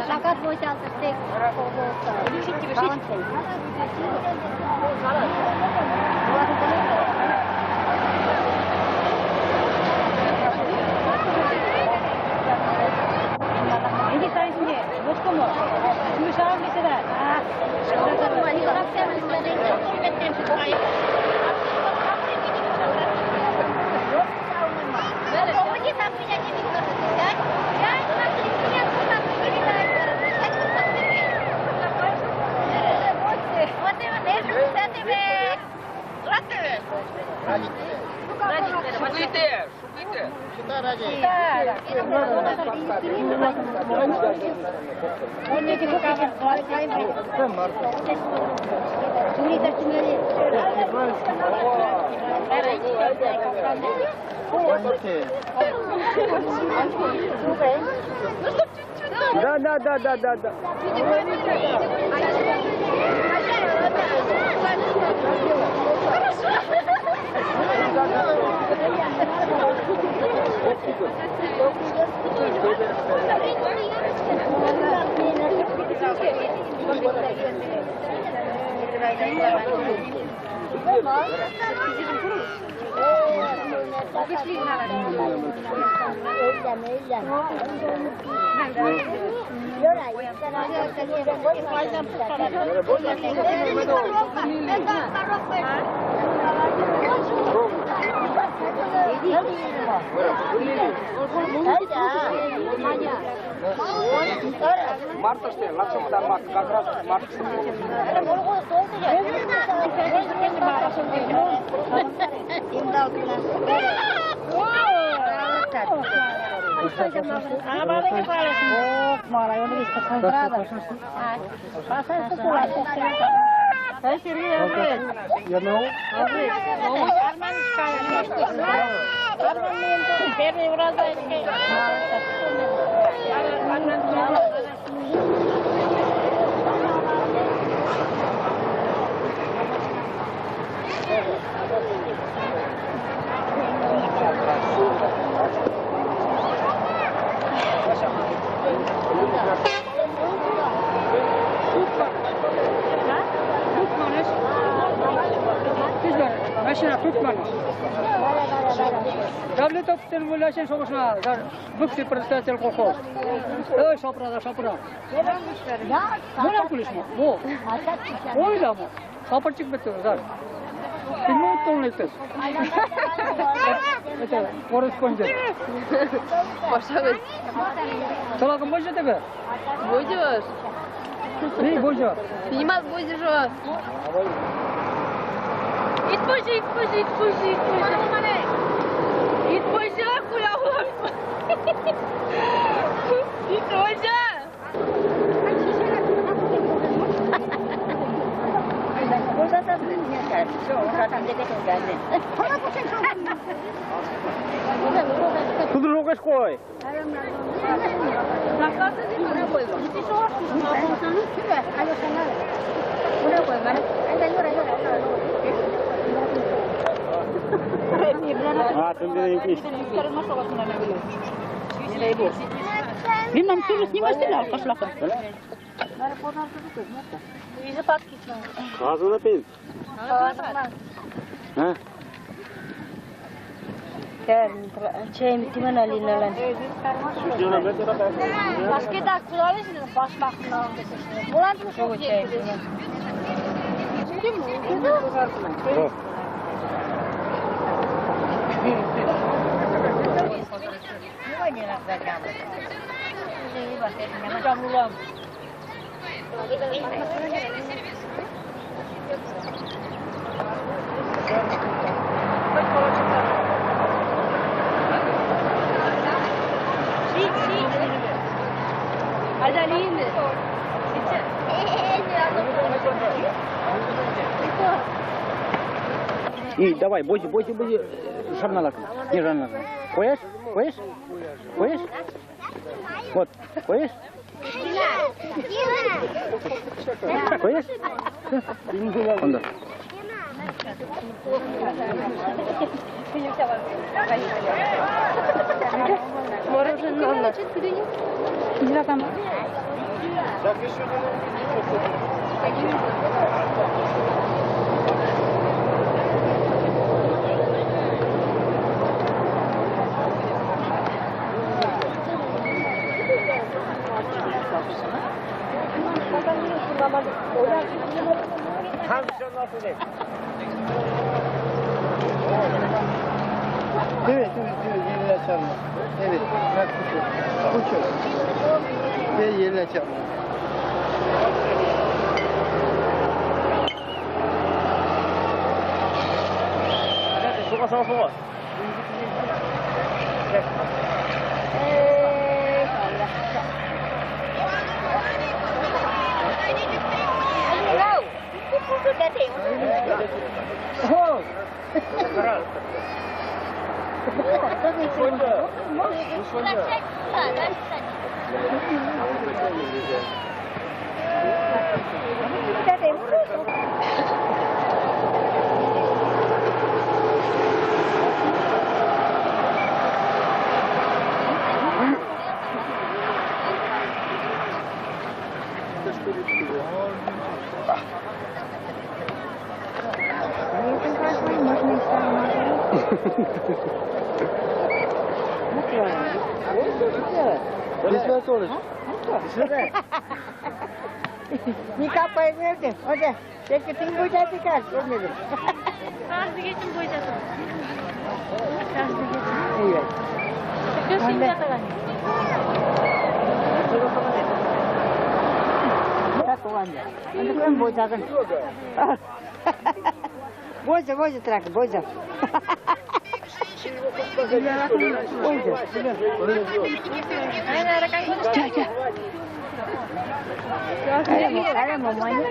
Закат получался стейк. Да. Марта что ли? Лапшамадан Марта. Как раз Марта. Машина tutmamış. Devlet ofisinin mülaşen soğuşuna bıktı представитель колхоз. Şapra. Bu ne polis mi? Bu. Oyla mı? Şapırçık bitti zar. Kim oturun etsin? Evet, corresponde. Başarı. Çalakın boşa tabi. Будешь? Ne boşa? Снимать будешь? İtboşu. İtboşu kulağım. İtboşu. Tudo rogas koy. Винном сюру снимать алкаш лака. Ağzına pin. Ha? Çayım timan alina lan. Başka da kuralısın başbakanlar. Ulan bu çok iyi. Kim bu? Adalini. И давай, бойся, шарналар. Не шарналар. Коешь? Вот, коешь? Коешь? Онда. Мороженое. Evet, yerine çalma. Evet, haklısın. Bu çok. Ve yerine çalma. Soka. Kısmet olur. Nikah payı Hadi. Peki tim boyunca çıkar. Görmedim. Bazı geçim boyayacağım. Evet. Göstereyim kadar. Tak olanda. Hadi ben boyayacağım. Boyca trak boyca. Ada mamanya.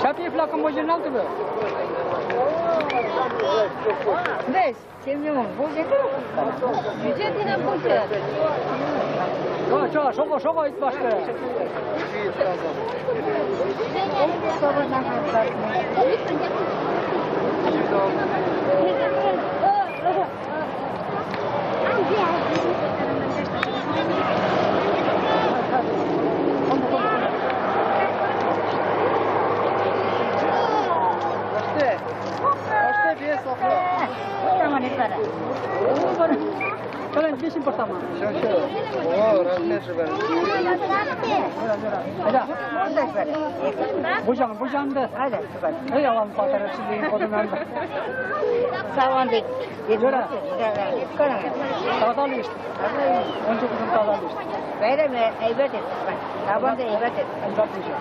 Шапи флаком можно нам туда? Beş. Sevmiyorum. Boyca. Yücetine boyayacağım. Şoka it başka. Kalian bisin pertama. Oh, rahmet ben. Ada. Bujang dah. Ada. Hey awan pasar sini kodonan. Sawan dik. Jora. Sekarang. Tadalis. Untuk kita tadalis. Bayram aybat. Sawan dik aybat. Anjak bisa.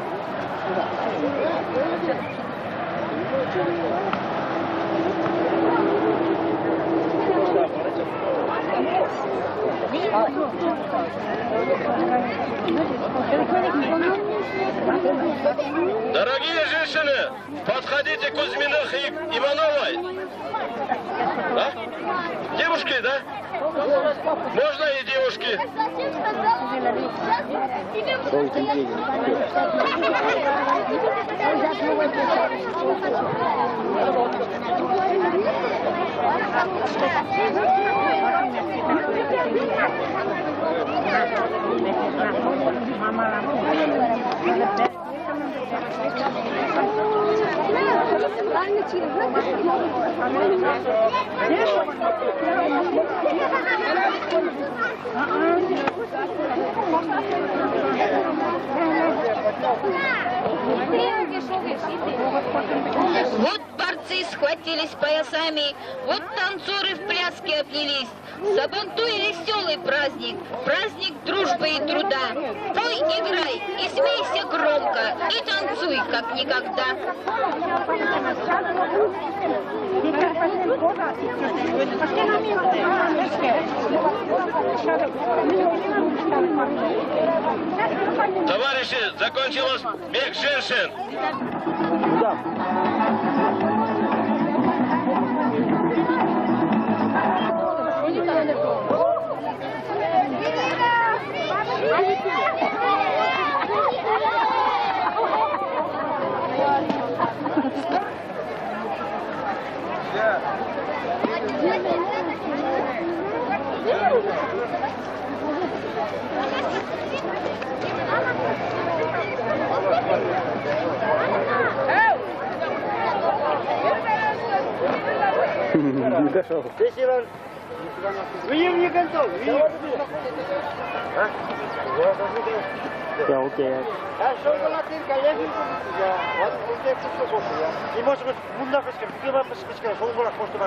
Дорогие женщины, подходите к Кузьминых и Ивановой. Да? Девушки, да? Можно и девушки. Mama, Вот борцы схватились поясами, вот танцоры в пляске обнялись. Забунтуй веселый праздник, праздник дружбы и труда. Пой, играй и смейся громко, и танцуй, как никогда. Товарищи, закончилась бег женщин. Не дошел. Не готов. Я окей. И может быть, мундахским, кило пошкачка, шоу-гора, может быть.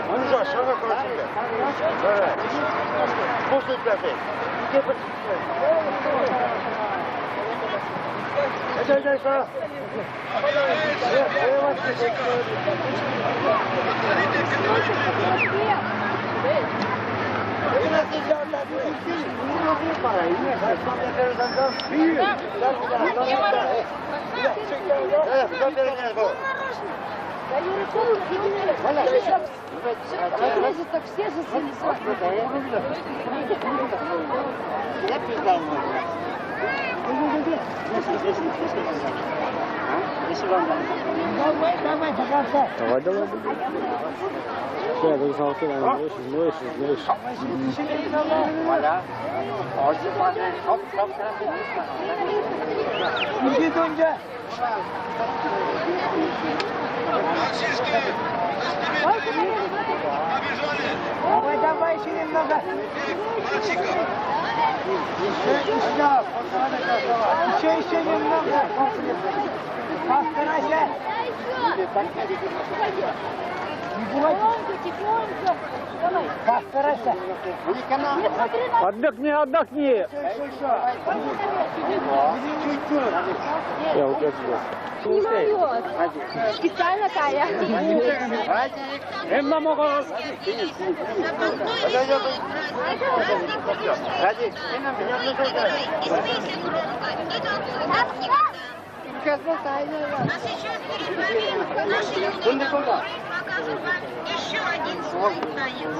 Он же шага красивая. Да. После пятой. Где пошкачка? Это что? Так все же Давай. Я буду смотреть, знаешь. Иди туда. Давай еще немного. Еще немного. Постарайся. Постарайся. Отдохни. Я вот это. не могу. Специально Кая. А сейчас перед вами наши люди покажут вам еще один свой танец.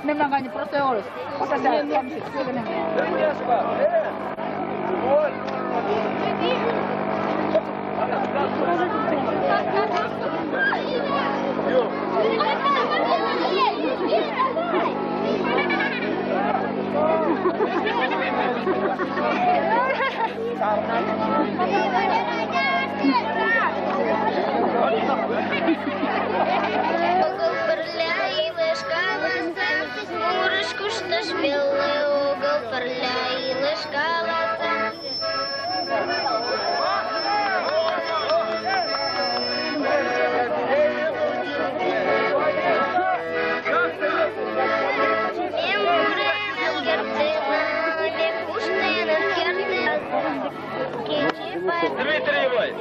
Memang hanya proteol. Дмитрий Иванович,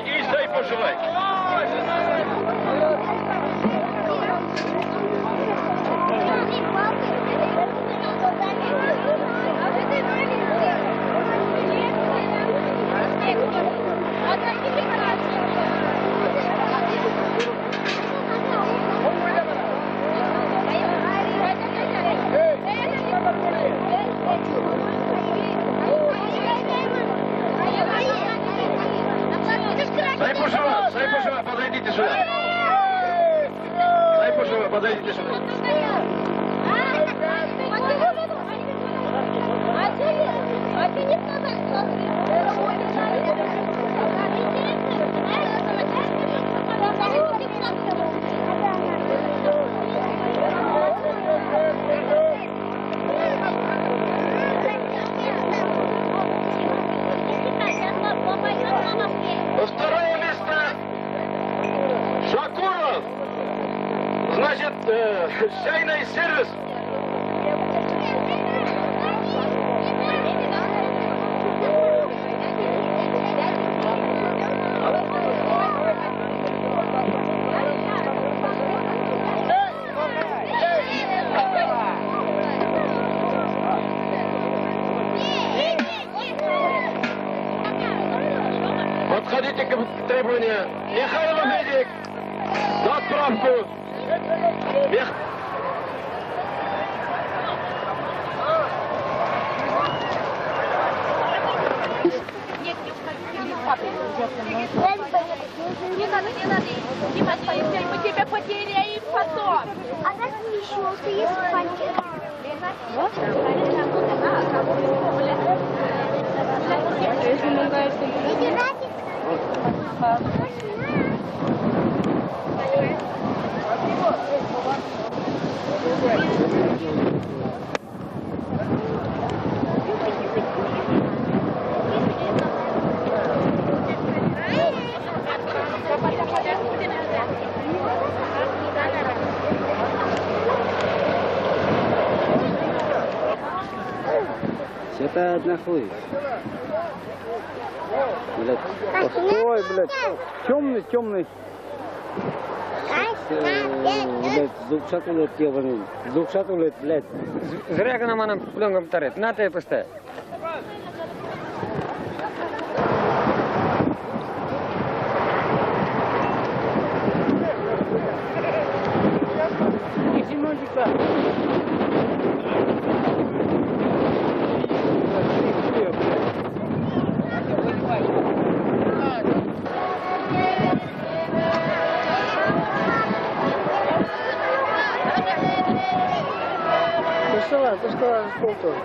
и стой поживай. Сайпушева, подойдите сюда. Сайпушева, подойдите сюда. Второе место Шакуров. Значит, чайный сервис. Подходите к трибуне. Михайлов Медик. За отправку. Не надо, не надо. Дима, мы тебя потеряем потом. А так еще есть панчик. Это нахуй. Блядь. Ой, блядь. Темный, темный. Блядь, зубчатый лет ебаный. Зубчатый лет, блядь. Зря к нам она пленком тарит. На ты поставь. Что полтора?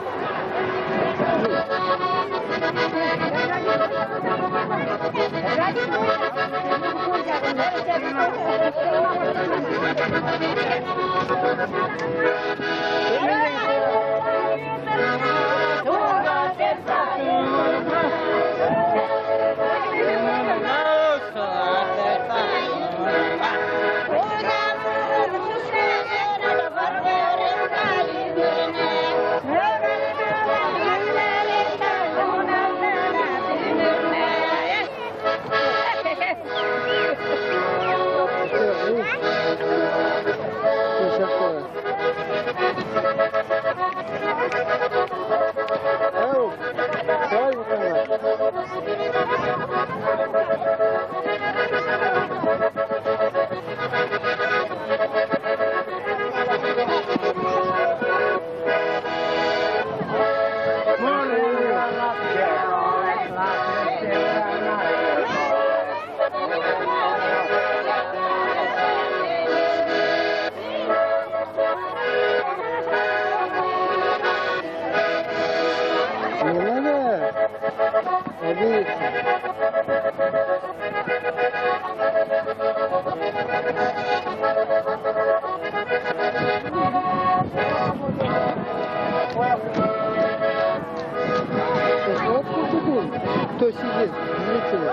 Кто сидит? Зрители.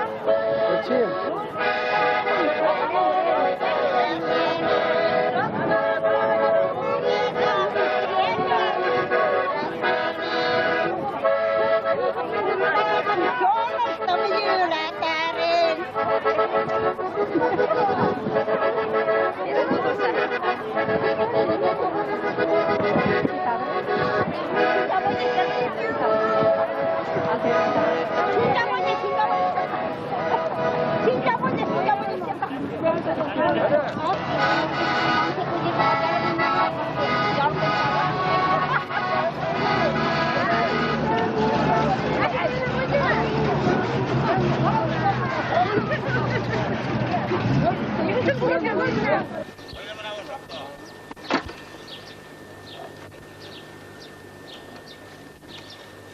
Зачем? Thank you.